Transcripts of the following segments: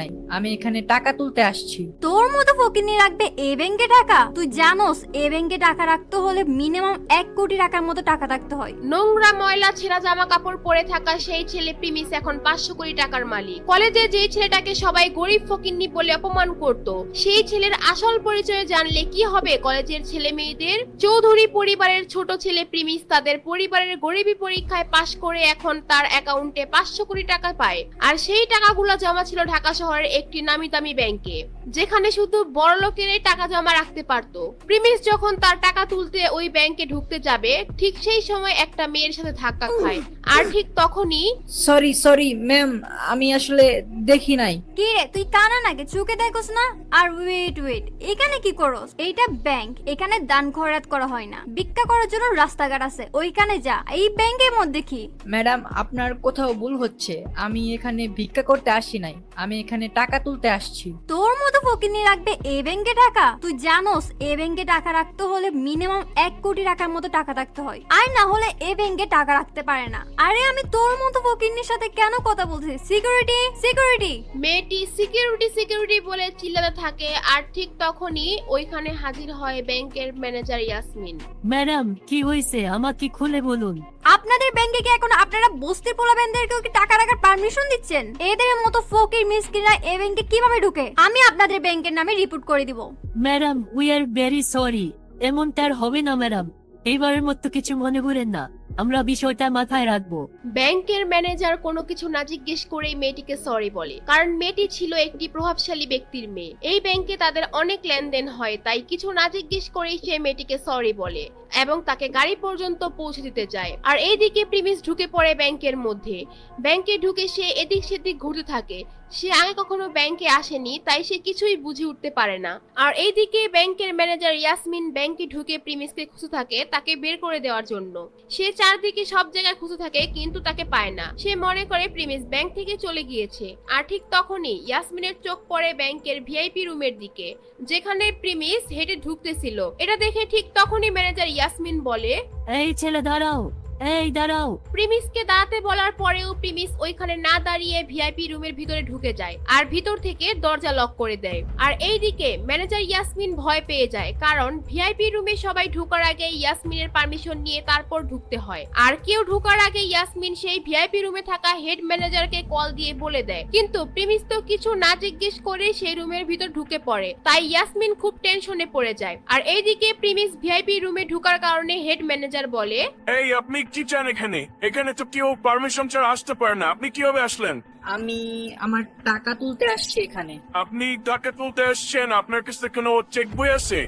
নাই, আমি এখানে টাকা তুলতে আসছি। তোর মতো ফকিনি রাখবে এই ব্যাংকে টাকা? তুই জানোস এই ব্যাংকে টাকা রাখতে হলে মিনিমাম 1 কোটি টাকার মতো টাকা রাখতে হয়। নোংরা ময়লা ছেঁড়া জামা কাপড় পরে থাকা সেই ছেলে প্রিমিস এখন 500 কোটি টাকার মালিক। কলেজে যে ছেলেটাকে সবাই গরিব ফকিন্নি বলে অপমান করত, সেই ছেলের আসল পরিচয় জানলে কি হবে কলেজের ছেলে মেয়েদের? চৌধুরী পরিবারের ছোট ছেলে প্রিমিস তাদের পরিবারের গরিবী পরীক্ষায় পাশ করে এখন তার অ্যাকাউন্টে 500 কোটি টাকা পায়। আর সেই টাকাগুলো জমা ছিল ঢাকা শহরের একটি নামি দামি ব্যাংকে, যেখানে শুধু বড় লোকেরাই টাকা জমা রাখতে পারতো। প্রিমিস যখন তার টাকা তুলতে ওই ব্যাংকে ঢুকতে যাবে, ঠিক সেই সময় একটা মেয়ের সাথে ধাক্কা খায়। আর ঠিক তখনই সরি ম্যাম, আমি আসলে দেখি নাই। কি রে, তুই কানা নাকি? চোখে দেখোস না? আর ওয়েট, এখানে কি করস? এইটা ব্যাংক, এখানে দান খয়রাত করা হয় না। ভিক্ষা করার জন্য রাস্তাঘাট আছে, ওইখানে যা। এই ব্যাংকের মধ্যে কি? ম্যাডাম, আপনার কোথাও ভুল হচ্ছে। আমি এখানে ভিক্ষা করতে আসি নাই, আমি এখানে টাকা তুলতে আসছি। তোর মতো ফকিনি রাখবে এই ব্যাংকে টাকা? তুই জানোস এই ব্যাংকে টাকা রাখতে হলে মিনিমাম 1 কোটি টাকার মতো টাকা রাখতে হয়, আর না হলে এই ব্যাংকে টাকা রাখতে পারে না। আরে আমি তোর মতো ফকিনির সাথে কেন কথা বলছি? সিকিউরিটি। মেয়েটি সিকিউরিটি বলে চিল্লাতে থাকে। আর ঠিক তখনই ওইখানে হাজির হয় ব্যাংকের ম্যানেজার ইয়াসমিন। ম্যাডাম, কি হয়েছে আমাকে খুলে বলুন। আপনাদের ব্যাংকে কি এখন আপনারা বস্তির পোলাবেনদেরকেও কি টাকা রাখার পারমিশন দিচ্ছেন? এদের মতো ফকির মিসকিনরা এই ব্যাংকে কিভাবে ঢুকে? আমি আপনাদের ব্যাংকের নামে রিপোর্ট করে দিব। Madam, we are very sorry. এমনটা আর হবে না ম্যাডাম, এইবারের মতো কিছু মনে করেন না, আমরা বিষয়টা মাথায় রাখবো। ব্যাংকের ম্যানেজার কোনো কিছু না জিজ্ঞেস করেই মেয়েটিকে সরি বলে, কারণ মেয়েটি ছিল একটি প্রভাবশালী ব্যক্তির মেয়ে। এই ব্যাংকে তাদের অনেক লেনদেন হয়, তাই কিছু না জিজ্ঞেস করেই সে মেয়েটিকে সরি বলে এবং তাকে গাড়ি পর্যন্ত পৌঁছে দিতে যায়। আর এইদিকে প্রিমিস ঢুকে পড়ে ব্যাংকের মধ্যে। ব্যাংকে ঢুকে সে এদিক সেদিক ঘুরতে থাকে। সে আগে কখনো ব্যাংকে আসেনি, তাই সে কিছুই বুঝে উঠতে পারে না। আর এইদিকে ব্যাংকের ম্যানেজার ইয়াসমিন ব্যাংকে ঢুকে প্রিমিসকে খুঁজে থাকে তাকে বের করে দেওয়ার জন্য। সে চারদিকে সব জায়গায় খুঁজে থাকে কিন্তু তাকে পায় না। সে মনে করে প্রিমিস ব্যাংক থেকে চলে গিয়েছে। আর ঠিক তখনই ইয়াসমিনের চোখ পড়ে ব্যাংকের ভিআইপি রুমের দিকে, যেখানে প্রিমিস হেঁটে ঢুকতেছিল। এটা দেখে ঠিক তখনই ম্যানেজার ইয়াসমিন বলে, এই ছেলে দাঁড়াও, এই দাঁড়াও। প্রিমিসকে দাঁড়াতে বলার পরেও প্রিমিস ওইখানে না দাঁড়িয়ে ভিআইপি রুমের ভিতরে ঢুকে যায় আর ভিতর থেকে দরজা লক করে দেয়। আর এইদিকে ম্যানেজার ইয়াসমিন ভয় পেয়ে যায়, কারণ ভিআইপি রুমে সবাই ঢোকার আগে ইয়াসমিনের পারমিশন নিয়ে তারপর ঢুকতে হয়। আর কেউ ঢোকার আগে ইয়াসমিন সেই ভিআইপি রুমে থাকা হেড ম্যানেজারকে কল দিয়ে বলে দেয়, কিন্তু প্রিমিস তো কিছু না জিজ্ঞেস করে সেই রুমের ভিতর ঢুকে পড়ে। তাই ইয়াসমিন খুব টেনশনে পড়ে যায়। আর এইদিকে প্রিমিস ভিআইপি রুমে ঢোকার কারণে হেড ম্যানেজার বলে, এই আপনি কি চান এখানে? এখানে তো কেউ পারমিশন ছাড়া আসতে পারে না, আপনি কিভাবে আসলেন? আমি আমার টাকা তুলতে আসছি এখানে। আপনি টাকা তুলতে আসছেন, আপনার কাছে কোনো চেক বই আছে?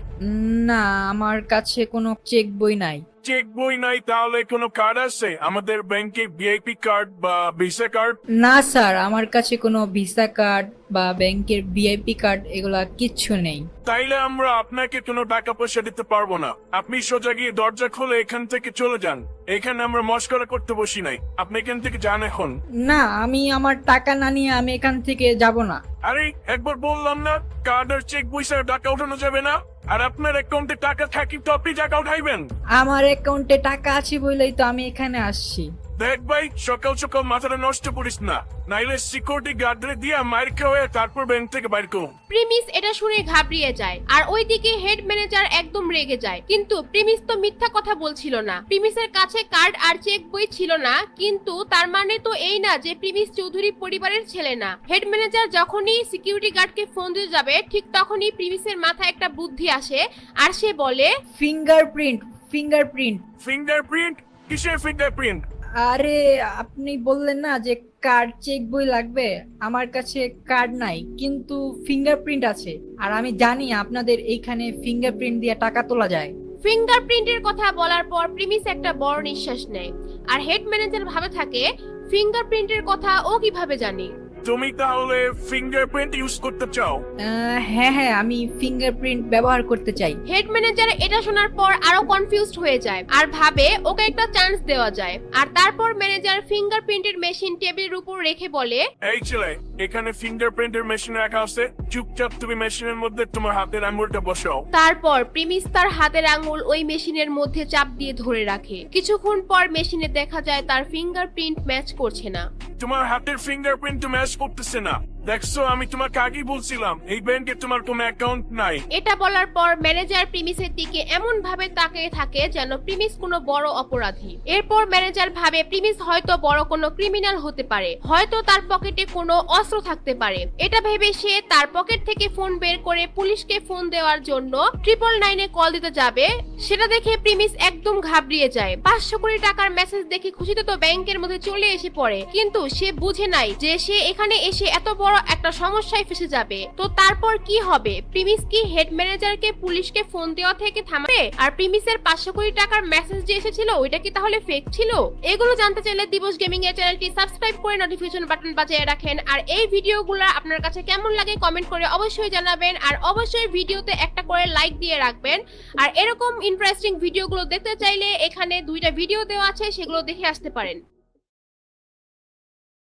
না, আমার কাছে কোনো চেক বই নাই। চেক বই নাই, তাহলে কোনো কার্ড আছে? আমাদের ব্যাংকে ভিআইপি কার্ড বা ভিসা কার্ড? না স্যার, আমার কাছে কোনো ভিসা কার্ড বা ব্যাংকের ভিআইপি কার্ড এগুলা কিচ্ছু নেই। তাইলে আমরা আপনাকে কোনো টাকা পয়সা দিতে পারবো না। আপনি সোজা গিয়ে দরজা খুলে এখান থেকে চলে যান। এখানে আমরা মস্করা করতে বসি নাই, আপনি এখান থেকে যান এখন। না, আমি আমার টাকা না নিয়ে আমি এখান থেকে যাব না। আরে একবার বললাম না, কার্ড আর চেক বই ছাড়া টাকা উঠানো যাবে না। আর আপনার অ্যাকাউন্টে টাকা থাকি তো আপনি টাকা উঠাইবেন। আমার অ্যাকাউন্টে টাকা আছে বলেই তো আমি এখানে আসছি। দেখ ভাই, সকাল সকাল মাথাটা নষ্ট করিস না, নাইলে সিকিউরিটি গার্ডরে দিয়ে মার খাওয়া তারপর ব্যাংক থেকে বাইর করুন। প্রিমিস এটা শুনে ঘাবড়িয়ে যায়। আর ওইদিকে হেড ম্যানেজার একদম রেগে যায়। কিন্তু প্রিমিস তো মিথ্যা কথা বলছিল না। প্রিমিসের কাছে কার্ড আর চেক বই ছিল না, কিন্তু তার মানে তো এই না যে প্রিমিস চৌধুরী পরিবারের ছেলে না। হেড ম্যানেজার যখনই সিকিউরিটি গার্ডকে ফোন দিতে যাবে, ঠিক তখনই প্রিমিসের মাথায় একটা বুদ্ধি আসে। আর সে বলে, ফিঙ্গারপ্রিন্ট। ফিঙ্গারপ্রিন্ট? কিসের ফিঙ্গারপ্রিন্ট? আরে আপনি বললেন না যে কার্ড চেক বই লাগবে, আমার কাছে কার্ড নাই কিন্তু ফিঙ্গারপ্রিন্ট আছে। আর আমি জানি আপনাদের এইখানে ফিঙ্গারপ্রিন্ট দিয়ে টাকা তোলা যায়। ফিঙ্গারপ্রিন্টের কথা বলার পর প্রিমিস একটা বড় নিঃশ্বাস নেয়। আর হেড ম্যানেজার ভাবে থাকে, ফিঙ্গারপ্রিন্টের কথা ও কিভাবে জানে? তুমি তাহলে ফিঙ্গারপ্রিন্ট ইউজ করতে চাও? হ্যাঁ, আমি ফিঙ্গারপ্রিন্ট ব্যবহার করতে চাই। হেড ম্যানেজার এটা শোনার পর আরো কনফিউজড হয়ে যায় আর ভাবে ওকে একটা চান্স দেওয়া যায়। আর তারপর ম্যানেজার ফিঙ্গারপ্রিন্টের মেশিন টেবিলের উপর রেখে বলে, এই ছেলে, এখানে ফিঙ্গারপ্রিন্টের মেশিন রাখা আছে, চুপচাপ তুমি মেশিনের মধ্যে তোমার হাতের আঙুলটা বসাও। তারপর প্রিমিস তার হাতের আঙুল ওই মেশিনের মধ্যে চাপ দিয়ে ধরে রাখে। কিছুক্ষণ পর মেশিনে দেখা যায় তার ফিঙ্গারপ্রিন্ট ম্যাচ করছে না। তোমার হাতের ফিঙ্গারপ্রিন্ট ম্যাচ করতেছে না, দেখছো আমি তোমাকে আগেই বলছিলাম এই ব্যাংকে তোমার কোনো অ্যাকাউন্ট নাই। এটা বলার পর ম্যানেজার প্রিমিসের দিকে এমন ভাবে তাকিয়ে থাকে যেন প্রিমিস কোনো বড় অপরাধী। এরপর ম্যানেজার ভাবে প্রিমিস হয়তো বড় কোনো ক্রিমিনাল হতে পারে, হয়তো তার পকেটে কোনো অস্ত্র থাকতে পারে। এটা ভেবে সে তার পকেট থেকে ফোন বের করে পুলিশকে ফোন দেওয়ার জন্য 999-এ কল দিতে যাবে। সেটা দেখে প্রিমিস একদম ঘাবড়িয়ে যায়। 500 কোটি টাকার মেসেজ দেখে খুশিতে তো ব্যাংকের মধ্যে চলে এসে পড়ে, কিন্তু সে বুঝে নাই যে সে এখানে এসে এত বড় একটা সমস্যায় ফেসে যাবে। তো তারপর কি হবে? প্রিমিস কি হেড ম্যানেজারকে পুলিশকে ফোন দেওয়া থেকে থামাবে? আর প্রিমিসের 500 কোটি টাকার মেসেজ যে এসেছিল ওইটা কি তাহলে ফেক ছিল? এগুলো জানতে চাইলে দিবস গেমিং এর চ্যানেলটি সাবস্ক্রাইব করে নোটিফিকেশন বাটন বাজিয়ে রাখেন। আর এই ভিডিওগুলো আপনার কাছে কেমন লাগে কমেন্ট করে অবশ্যই জানাবেন। আর অবশ্যই ভিডিওতে একটা করে লাইক দিয়ে রাখবেন। আর এরকম ইন্টারেস্টিং ভিডিওগুলো দেখতে চাইলে এখানে 2টা ভিডিও দেওয়া আছে, সেগুলো দেখে আসতে পারেন।